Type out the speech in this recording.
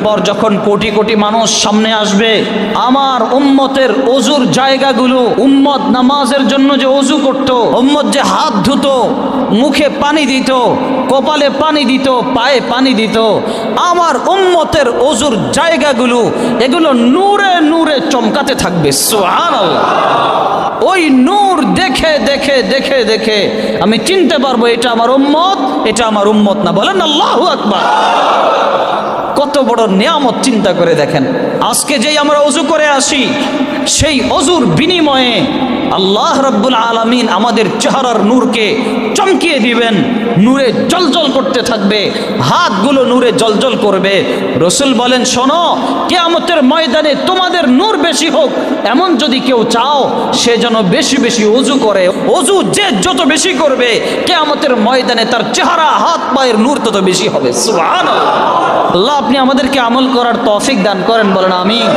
পর যখন কোটি কোটি মানুষ সামনে আসবে, আমার উম্মতের ওযুর জায়গাগুলো, উম্মত নামাজের জন্য যে ওযু করত, উম্মত যে হাত ধুত, মুখে পানি দিত, কপালে পানি দিত, পায়ে পানি দিত, আমার উম্মতের ওযুর জায়গাগুলো এগুলো নূরে নূরে চমকাতে থাকবে। সুবহানাল্লাহ। ওই নূর দেখে দেখে দেখে দেখে আমি চিনতে পারবো এটা আমার উম্মত, এটা আমার উম্মত না। বলেন আল্লাহু আকবার। কত বড় নিয়ামত চিন্তা করে দেখেন। আজকে যেই আমরা ওযু করে আসি, সেই ওযুর বিনিময়ে আল্লাহ রাব্বুল আলামিন আমাদের চেহারার নূরকে চমকিয়ে দিবেন, নূরে জলজল করতে থাকবে, হাতগুলো নূরে জলজল করবে। রাসূল বলেন, শোনো, কিয়ামতের ময়দানে তোমাদের নূর বেশি হোক এমন যদি কেউ চাও, সে যেন বেশি বেশি ওযু করে। ওযু যে যত বেশি করবে, কিয়ামতের ময়দানে তার চেহারা, হাত পায়ের নূর তত বেশি হবে। সুবহানাল্লাহ। আল্লাহ আপনি আমাদেরকে আমল করার তৌফিক দান করেন, বলেন আমিন।